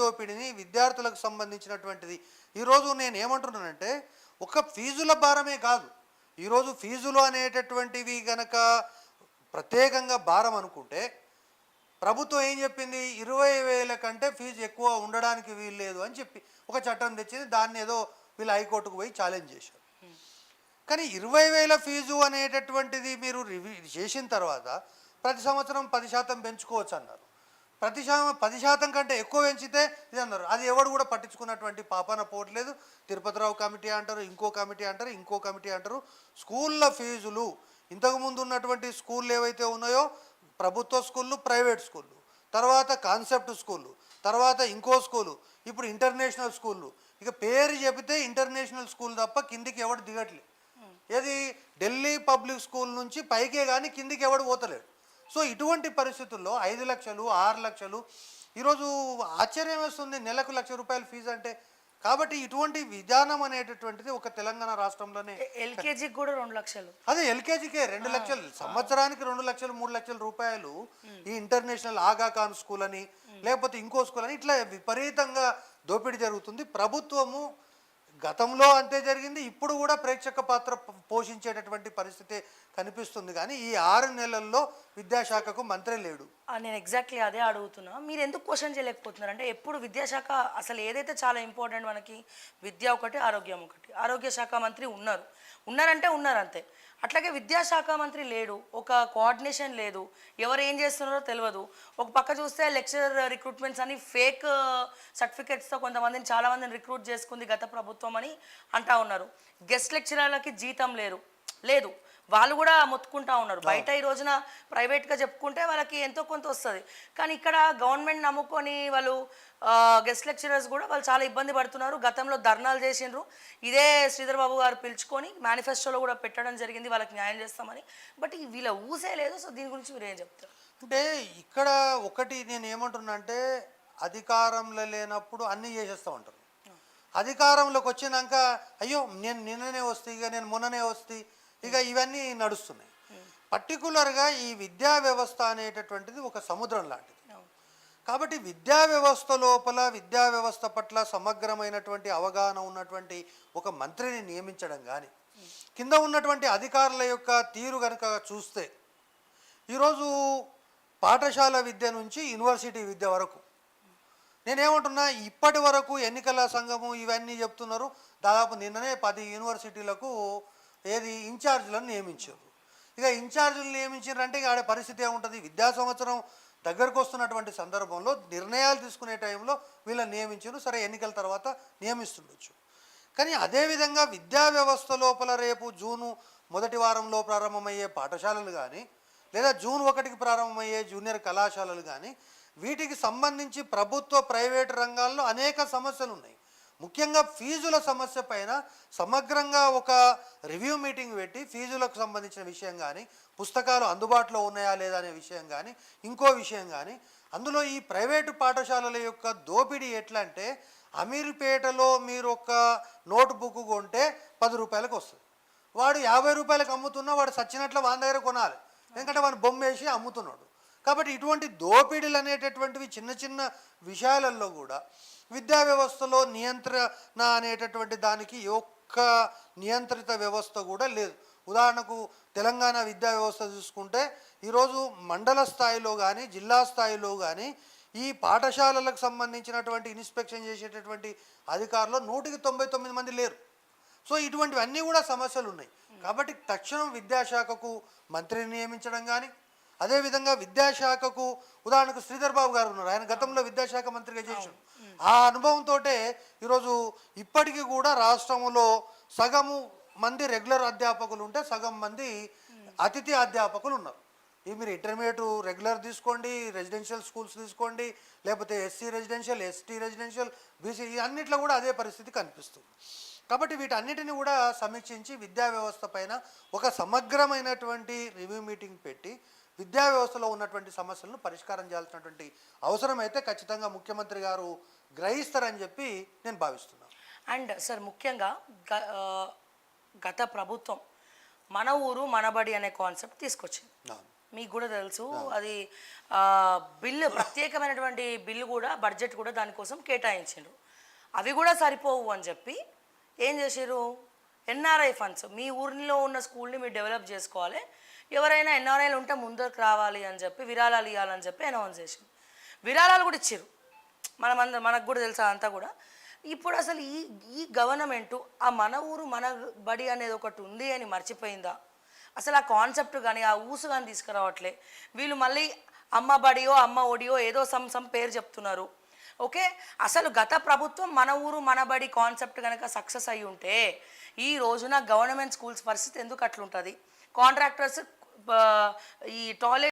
దోపిడీని విద్యార్థులకు సంబంధించినటువంటిది. ఈరోజు నేను ఏమంటున్నానంటే ఒక ఫీజుల భారమే కాదు, ఈరోజు ఫీజులు అనేటటువంటివి గనక ప్రత్యేకంగా భారం అనుకుంటే ప్రభుత్వం ఏం చెప్పింది, 20,000 కంటే ఫీజు ఎక్కువ ఉండడానికి వీల్లేదు అని చెప్పి ఒక చట్టం తెచ్చింది. దాన్ని ఏదో వీళ్ళు హైకోర్టుకు పోయి ఛాలెంజ్ చేశారు. కానీ 20,000 ఫీజు అనేటటువంటిది మీరు రివ్యూ చేసిన తర్వాత ప్రతి సంవత్సరం 10% పెంచుకోవచ్చు అన్నారు. 10% కంటే ఎక్కువ పెంచితే ఇది అన్నారు. అది ఎవడు కూడా పట్టించుకున్నటువంటి పాపాన పోవట్లేదు. తిరుపతిరావు కమిటీ అంటారు, ఇంకో కమిటీ అంటారు, ఇంకో కమిటీ అంటారు. స్కూళ్ళ ఫీజులు ఇంతకుముందు ఉన్నటువంటి స్కూళ్ళు ఏవైతే ఉన్నాయో, ప్రభుత్వ స్కూళ్ళు, ప్రైవేట్ స్కూళ్ళు, తర్వాత కాన్సెప్ట్ స్కూళ్ళు, తర్వాత ఇంకో స్కూలు, ఇప్పుడు ఇంటర్నేషనల్ స్కూళ్ళు. ఇక పేరు చెబితే ఇంటర్నేషనల్ స్కూల్ తప్ప కిందికి ఎవడు దిగట్లేదు. ఏది ఢిల్లీ పబ్లిక్ స్కూల్ నుంచి పైకే కానీ కిందికి ఎవడు పోతలేడు. సో ఇటువంటి పరిస్థితుల్లో 5 లక్షలు 6 లక్షలు ఈరోజు ఆశ్చర్యం వేస్తుంది, నెలకు ₹1,00,000 ఫీజు అంటే. కాబట్టి ఇటువంటి విధానం అనేటటువంటిది ఒక తెలంగాణ రాష్ట్రంలోనే. ఎల్కేజీకి కూడా 2 లక్షలు, అదే ఎల్కేజీకే 2 లక్షలు, సంవత్సరానికి 2 లక్షలు 3 లక్షల రూపాయలు. ఈ ఇంటర్నేషనల్ ఆగా ఖాన్ స్కూల్ అని లేకపోతే ఇంకో స్కూల్ అని ఇట్లా విపరీతంగా దోపిడీ జరుగుతుంది. ప్రభుత్వము గతంలో అంతే జరిగింది, ఇప్పుడు కూడా ప్రేక్షక పాత్ర పోషించేటటువంటి పరిస్థితి కనిపిస్తుంది. కానీ ఈ 6 నెలల్లో విద్యాశాఖకు మంత్రి లేడు. నేను ఎగ్జాక్ట్లీ అదే అడుగుతున్నా. మీరు ఎందుకు క్వశ్చన్ చేయలేకపోతున్నారు అంటే, ఎప్పుడు విద్యాశాఖ అసలు ఏదైతే చాలా ఇంపార్టెంట్ మనకి, విద్య ఒకటి, ఆరోగ్యం ఒకటి. ఆరోగ్య శాఖ మంత్రి ఉన్నారంటే ఉన్నారు అంతే. అట్లాగే విద్యాశాఖ మంత్రి లేడు, ఒక కోఆర్డినేషన్ లేదు, ఎవరు ఏం చేస్తున్నారో తెలియదు. ఒక పక్క చూస్తే లెక్చరర్ రిక్రూట్మెంట్స్ అని ఫేక్ సర్టిఫికేట్స్తో కొంతమందిని చాలామందిని రిక్రూట్ చేసుకుంది గత ప్రభుత్వం అని అంటా ఉన్నారు. గెస్ట్ లెక్చరర్లకి జీతం లేదు, వాళ్ళు కూడా మొత్తుకుంటా ఉన్నారు. బయట ఈ రోజున ప్రైవేట్గా చెప్పుకుంటే వాళ్ళకి ఎంతో కొంత వస్తుంది. కానీ ఇక్కడ గవర్నమెంట్ నమ్ముకొని వాళ్ళు గెస్ట్ లెక్చరర్స్ కూడా వాళ్ళు చాలా ఇబ్బంది పడుతున్నారు. గతంలో ధర్నాలు చేసిండ్రు, ఇదే శ్రీధర్ బాబు గారు పిలుచుకొని మేనిఫెస్టోలో కూడా పెట్టడం జరిగింది వాళ్ళకి న్యాయం చేస్తామని. బట్ వీళ్ళ ఊసే లేదు. సో దీని గురించి మీరు ఏం చెప్తారు? అంటే ఇక్కడ ఒకటి నేను ఏమంటున్నా అంటే, అధికారంలో లేనప్పుడు అన్నీ చేసేస్తూ ఉంటారు. అధికారంలోకి వచ్చినాక అయ్యో నేను నిన్ననే వస్తే, ఇక నేను మొన్ననే వస్తే, ఇక ఇవన్నీ నడుస్తున్నాయి. పర్టికులర్గా ఈ విద్యా వ్యవస్థ అనేటటువంటిది ఒక సముద్రం లాంటిది. కాబట్టి విద్యా వ్యవస్థ లోపల విద్యా వ్యవస్థ పట్ల సమగ్రమైనటువంటి అవగాహన ఉన్నటువంటి ఒక మంత్రిని నియమించడం కానీ, కింద ఉన్నటువంటి అధికారుల యొక్క తీరు కనుక చూస్తే, ఈరోజు పాఠశాల విద్య నుంచి యూనివర్సిటీ విద్య వరకు నేనేమంటున్నా, ఇప్పటి వరకు ఎన్నికల సంఘము ఇవన్నీ చెప్తున్నారు. దాదాపు నిన్ననే 10 యూనివర్సిటీలకు ఇన్ఛార్జీలను నియమించారు. ఇక ఇన్ఛార్జీలు నియమించారంటే ఇక ఆడే పరిస్థితి ఏముంటుంది? విద్యా సంవత్సరం దగ్గరకు వస్తున్నటువంటి సందర్భంలో నిర్ణయాలు తీసుకునే టైంలో వీళ్ళని నియమించారు. సరే, ఎన్నికల తర్వాత నియమిస్తుండొచ్చు. కానీ అదేవిధంగా విద్యా వ్యవస్థ లోపల రేపు జూను మొదటి వారంలో ప్రారంభమయ్యే పాఠశాలలు కానీ, లేదా జూన్ 1కి ప్రారంభమయ్యే జూనియర్ కళాశాలలు కానీ, వీటికి సంబంధించి ప్రభుత్వ ప్రైవేటు రంగాల్లో అనేక సమస్యలు ఉన్నాయి. ముఖ్యంగా ఫీజుల సమస్య పైన సమగ్రంగా ఒక రివ్యూ మీటింగ్ పెట్టి ఫీజులకు సంబంధించిన విషయం కానీ, పుస్తకాలు అందుబాటులో ఉన్నాయా లేదా అనే విషయం కానీ, ఇంకో విషయం కానీ, అందులో ఈ ప్రైవేటు పాఠశాలల యొక్క దోపిడీ ఎట్లా అంటే, అమీర్పేటలో మీరు ఒక నోట్ బుక్ కొంటే 10 రూపాయలకు వస్తుంది. వాడు 50 రూపాయలకు అమ్ముతున్నా వాడు సచ్చినట్లు వాని దగ్గర కొనాలి, ఎందుకంటే వాడు బొమ్మ వేసి అమ్ముతున్నాడు. కాబట్టి ఇటువంటి దోపిడీలు అనేటటువంటివి చిన్న చిన్న విషయాలలో కూడా విద్యా వ్యవస్థలో నియంత్రణ అనేటటువంటి దానికి ఒక్క నియంత్రిత వ్యవస్థ కూడా లేదు. ఉదాహరణకు తెలంగాణ విద్యా వ్యవస్థ చూసుకుంటే ఈరోజు మండల స్థాయిలో కానీ జిల్లా స్థాయిలో కానీ ఈ పాఠశాలలకు సంబంధించినటువంటి ఇన్స్పెక్షన్ చేసేటటువంటి అధికారులు 199 మంది లేరు. సో ఇటువంటివన్నీ కూడా సమస్యలు ఉన్నాయి. కాబట్టి తక్షణం విద్యాశాఖకు మంత్రిని నియమించడం కానీ, అదేవిధంగా విద్యాశాఖకు ఉదాహరణకు శ్రీధర్ బాబు గారు ఉన్నారు, ఆయన గతంలో విద్యాశాఖ మంత్రిగా చేశారు. ఆ అనుభవంతో ఈరోజు ఇప్పటికీ కూడా రాష్ట్రంలో సగము మంది రెగ్యులర్ అధ్యాపకులు ఉంటే సగం మంది అతిథి అధ్యాపకులు ఉన్నారు. ఈ మీరు ఇంటర్మీడియట్ రెగ్యులర్ తీసుకోండి, రెసిడెన్షియల్ స్కూల్స్ తీసుకోండి, లేకపోతే SC residential, ST residential, BC అన్నిట్లో కూడా అదే పరిస్థితి కనిపిస్తుంది. కాబట్టి వీటన్నిటిని కూడా సమీక్షించి విద్యా వ్యవస్థ పైన ఒక సమగ్రమైనటువంటి రివ్యూ మీటింగ్ పెట్టి విద్యా వ్యవస్థలో ఉన్నటువంటి సమస్యలను పరిష్కారం చేయాల్సినటువంటి అవసరం అయితే ఖచ్చితంగా ముఖ్యమంత్రి గారు గ్రహిస్తారని చెప్పి నేను భావిస్తున్నాను. అండ్ సార్, ముఖ్యంగా గత ప్రభుత్వం మన ఊరు మనబడి అనే కాన్సెప్ట్ తీసుకొచ్చింది. మీకు కూడా తెలుసు అది బిల్లు ప్రత్యేకమైనటువంటి బిల్లు కూడా బడ్జెట్ కూడా దానికోసం కేటాయించిండ్రు. అవి కూడా సరిపోవు అని చెప్పి ఏం చేసారు, ఎన్ఆర్ఐ ఫండ్స్ మీ ఊరిలో ఉన్న స్కూల్ని మీరు డెవలప్ చేసుకోవాలి, ఎవరైనా ఎన్ఆర్ఐలు ఉంటే ముందరకు రావాలి అని చెప్పి విరాళాలు ఇవ్వాలని చెప్పి అనౌన్స్ చేసింది. విరాళాలు కూడా ఇచ్చారు, మనకు కూడా తెలుసా అంతా కూడా. ఇప్పుడు అసలు ఈ ఈ గవర్నమెంటు ఆ మన ఊరు మన బడి అనేది ఒకటి ఉంది అని మర్చిపోయిందా? అసలు ఆ కాన్సెప్ట్ కానీ ఆ ఊసు కానీ తీసుకురావట్లే. వీళ్ళు మళ్ళీ అమ్మ బడియో అమ్మ ఒడియో ఏదో సమ్ పేరు చెప్తున్నారు. ఓకే, అసలు గత ప్రభుత్వం మన ఊరు మన బడి కాన్సెప్ట్ కనుక సక్సెస్ అయ్యి ఉంటే ఈ రోజున గవర్నమెంట్ స్కూల్స్ పరిస్థితి ఎందుకు అట్లుంటుంది? కాంట్రాక్టర్స్ ఈ టాయిలెట్